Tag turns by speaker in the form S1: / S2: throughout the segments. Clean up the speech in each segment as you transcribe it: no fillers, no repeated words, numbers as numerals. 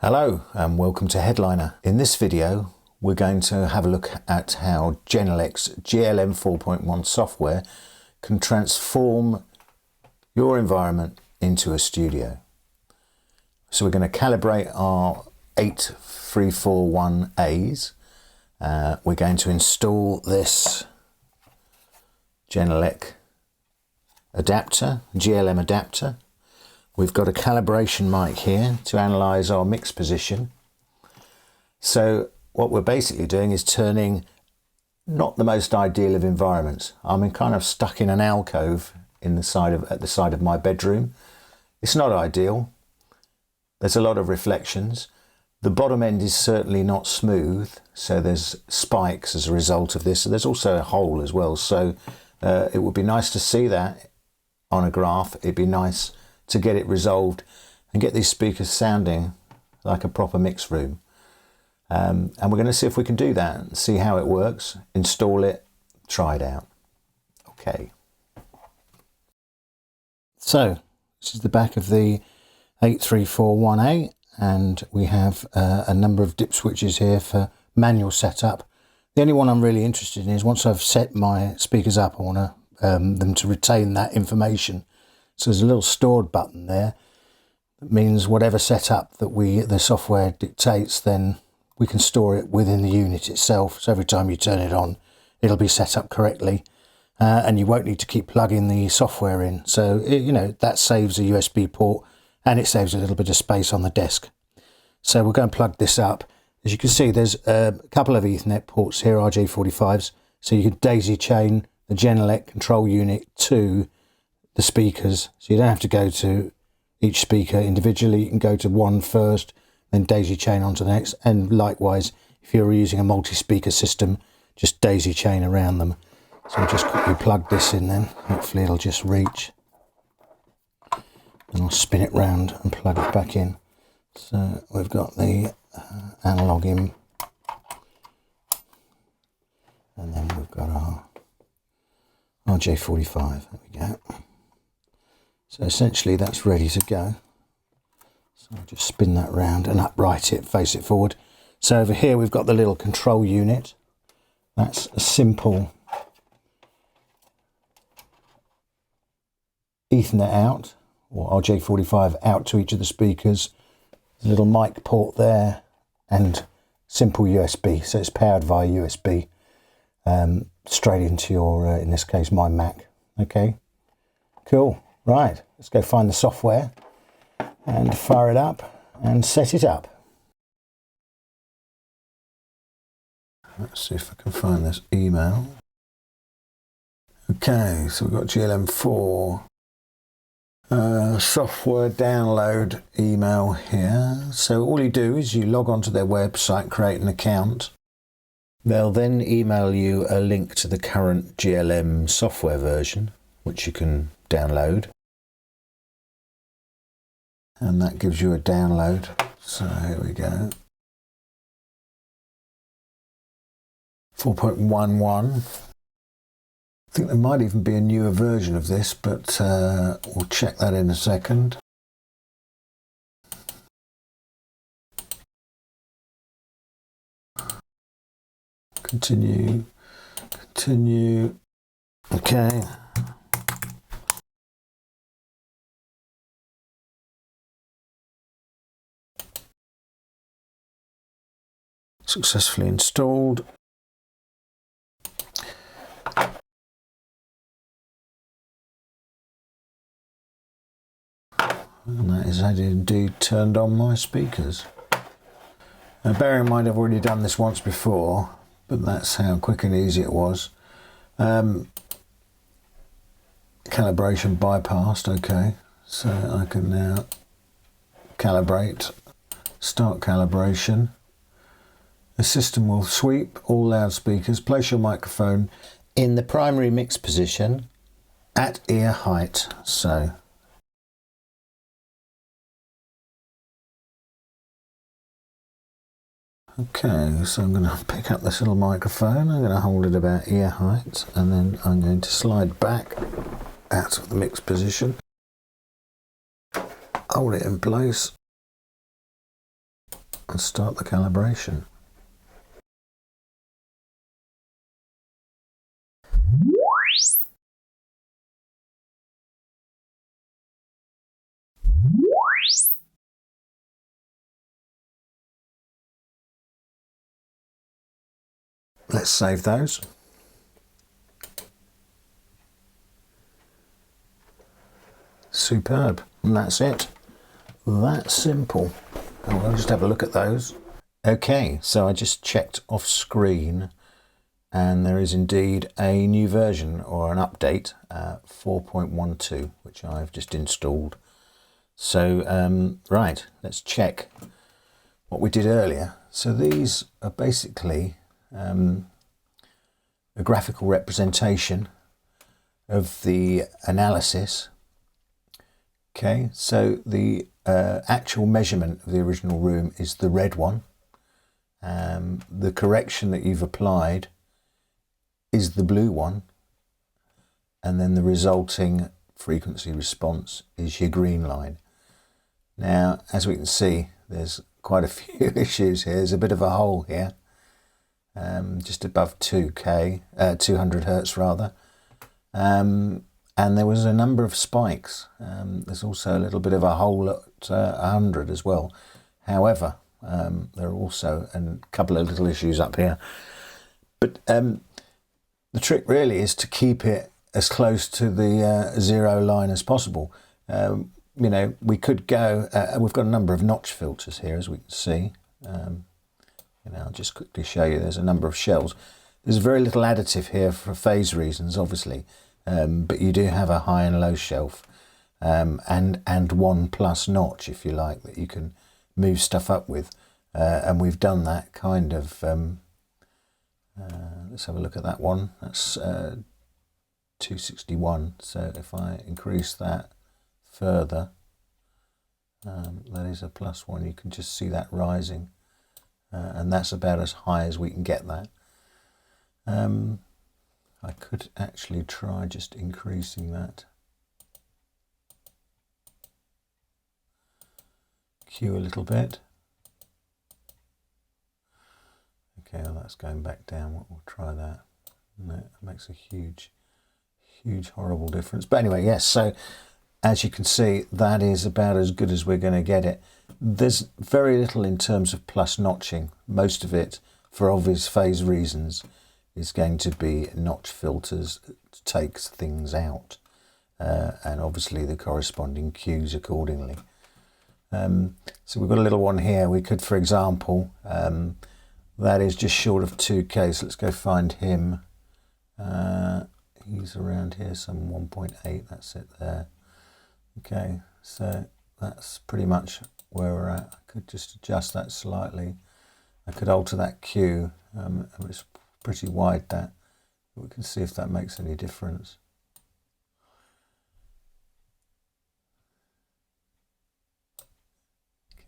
S1: Hello and welcome to Headliner. In this video we're going to have a look at how Genelec's GLM 4.1 software can transform your environment into a studio. So we're going to calibrate our 8341As. We're going to install this Genelec adapter, GLM adapter. We've got a calibration mic here to analyse our mix position. So what we're basically doing is turning not the most ideal of environments. I'm kind of stuck in an alcove at the side of my bedroom. It's not ideal. There's a lot of reflections. The bottom end is certainly not smooth, so there's spikes as a result of this. There's also a hole as well, so it would be nice to see that on a graph. It'd be nice to get it resolved and get these speakers sounding like a proper mix room. And we're going to see if we can do that and see how it works, install it, try it out. Okay. So this is the back of the 8341A, and we have a number of dip switches here for manual setup. The only one I'm really interested in is once I've set my speakers up, I want them to retain that information. So there's a little stored button there. That means whatever setup that the software dictates, then we can store it within the unit itself. So every time you turn it on, it'll be set up correctly, and you won't need to keep plugging the software in. So that saves a USB port, and it saves a little bit of space on the desk. So we're going to plug this up. As you can see, there's a couple of Ethernet ports here, RJ45s. So you can daisy chain the Genelec control unit to the speakers, so you don't have to go to each speaker individually. You can go to one first, then daisy chain onto the next, and likewise if you're using a multi-speaker system, just daisy chain around them. So I'll just quickly plug this in then, hopefully it'll just reach, and I'll spin it round and plug it back in. So we've got the analog in, and then we've got our RJ45, there we go. So essentially that's ready to go. So I'll just spin that round and upright it, face it forward. So over here we've got the little control unit. That's a simple Ethernet out, or RJ45 out to each of the speakers. There's a little mic port there and simple USB. So it's powered via USB straight into your, in this case, my Mac. Okay, cool. Right, let's go find the software and fire it up and set it up. Let's see if I can find this email. Okay, so we've got GLM 4 software download email here. So all you do is you log onto their website, create an account. They'll then email you a link to the current GLM software version, which you can download. And that gives you a download. So here we go. 4.11. I think there might even be a newer version of this, but we'll check that in a second. Continue. Okay. Successfully installed. And that is indeed turned on my speakers. Now bear in mind I've already done this once before, but that's how quick and easy it was. Calibration bypassed, okay. So I can now calibrate, start calibration. The system will sweep all loudspeakers, place your microphone in the primary mix position at ear height. So okay, so I'm going to pick up this little microphone, I'm going to hold it about ear height, and then I'm going to slide back out of the mix position, hold it in place, and start the calibration. Let's save those. Superb. And that's it. That's simple. And we'll just have a look at those. Okay, so I just checked off screen and there is indeed a new version or an update, 4.12, which I've just installed. So, right, let's check what we did earlier. So these are basically a graphical representation of the analysis. Okay, so the actual measurement of the original room is the red one. The correction that you've applied is the blue one, and then the resulting frequency response is your green line. Now, as we can see, there's quite a few issues here. There's a bit of a hole here, just above 200 hertz rather. And there was a number of spikes. There's also a little bit of a hole at 100 as well. However, there are also a couple of little issues up here. But the trick really is to keep it as close to the zero line as possible. You know, we could go, we've got a number of notch filters here, as we can see. You know, I'll just quickly show you, there's a number of shells. There's very little additive here for phase reasons, obviously, but you do have a high and low shelf, and 1+ notch, if you like, that you can move stuff up with. And we've done that kind of, let's have a look at that one. That's 261. So if I increase that further, that is a +1. You can just see that rising, and that's about as high as we can get that. I could actually try just increasing that Q a little bit. Okay, well, that's going back down. We'll try that. No, it makes a huge, horrible difference. But anyway, yes, so as you can see, that is about as good as we're going to get it. There's very little in terms of plus notching. Most of it, for obvious phase reasons, is going to be notch filters, takes things out, and obviously the corresponding cues accordingly. So we've got a little one here. We could, for example, that is just short of 2K, so let's go find him. He's around here, some 1.8, that's it there. Okay, so that's pretty much where we're at. I could just adjust that slightly. I could alter that Q. It's pretty wide, that. We can see if that makes any difference.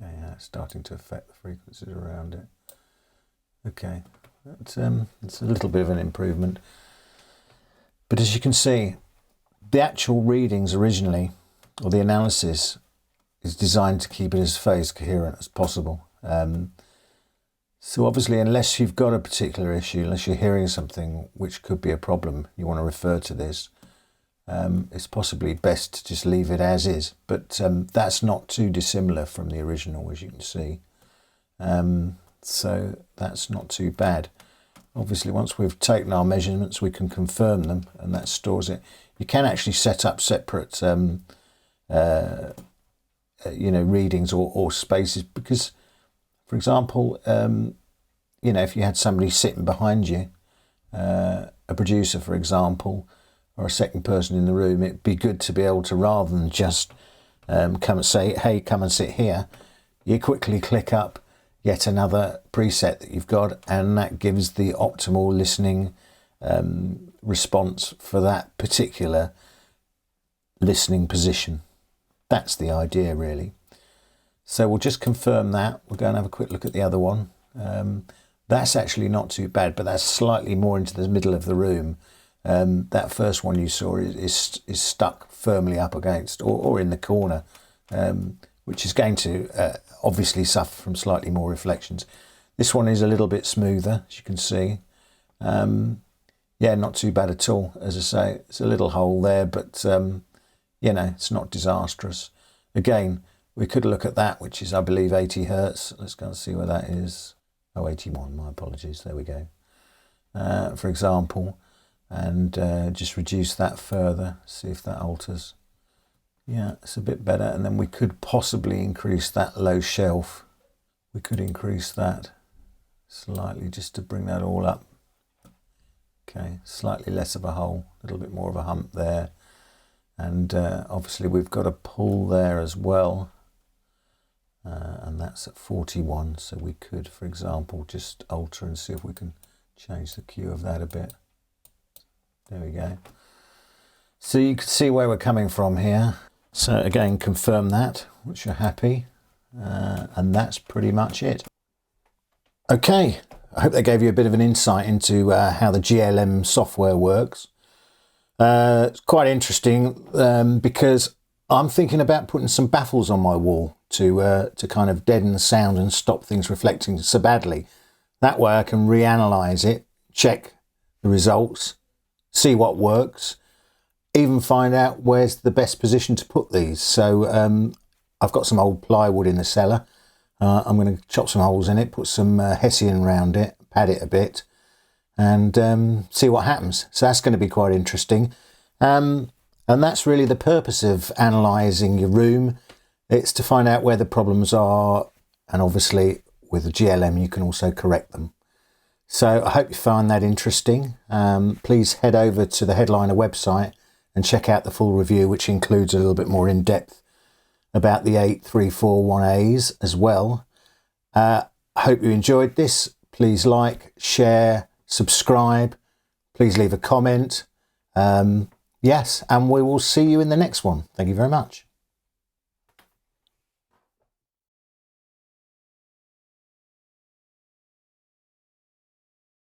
S1: Okay, yeah, it's starting to affect the frequencies around it. Okay, it's a little bit of an improvement. But as you can see, the actual readings originally, or the analysis, is designed to keep it as phase coherent as possible. So obviously, unless you've got a particular issue, unless you're hearing something which could be a problem, you want to refer to this, it's possibly best to just leave it as is. But that's not too dissimilar from the original, as you can see. So that's not too bad. Obviously, once we've taken our measurements, we can confirm them, and that stores it. You can actually set up separate you know, readings or spaces, because, for example, you know, if you had somebody sitting behind you, a producer, for example, or a second person in the room, it'd be good to be able to, rather than just come and say, hey, come and sit here, you quickly click up yet another preset that you've got, and that gives the optimal listening response for that particular listening position. That's the idea, really. So we'll just confirm that. We'll go and have a quick look at the other one. That's actually not too bad, but that's slightly more into the middle of the room. That first one you saw is stuck firmly up against, or in the corner, which is going to obviously suffer from slightly more reflections. This one is a little bit smoother, as you can see. Yeah, not too bad at all. As I say, it's a little hole there, but you know, it's not disastrous. Again, we could look at that, which is, I believe, 80 Hertz. Let's go and see where that is. Oh, 81, my apologies. There we go. For example, and just reduce that further, see if that alters. Yeah, it's a bit better. And then we could possibly increase that low shelf. We could increase that slightly just to bring that all up. Okay, slightly less of a hole, a little bit more of a hump there. And obviously we've got a pull there as well. And that's at 41. So we could, for example, just alter and see if we can change the Q of that a bit. There we go. So you can see where we're coming from here. So again, confirm that, once you're happy. And that's pretty much it. Okay, I hope that gave you a bit of an insight into how the GLM software works. It's quite interesting because I'm thinking about putting some baffles on my wall to kind of deaden the sound and stop things reflecting so badly. That way I can reanalyze it, check the results, see what works, even find out where's the best position to put these. So I've got some old plywood in the cellar. I'm going to chop some holes in it, put some Hessian around it, pad it a bit, and see what happens. So that's going to be quite interesting. And that's really the purpose of analysing your room. It's to find out where the problems are, and obviously with the GLM you can also correct them. So I hope you find that interesting. Please head over to the Headliner website and check out the full review, which includes a little bit more in depth about the 8341As as well. I hope you enjoyed this. Please like, share, subscribe. Please leave a comment. Yes, and we will see you in the next one. Thank you very much.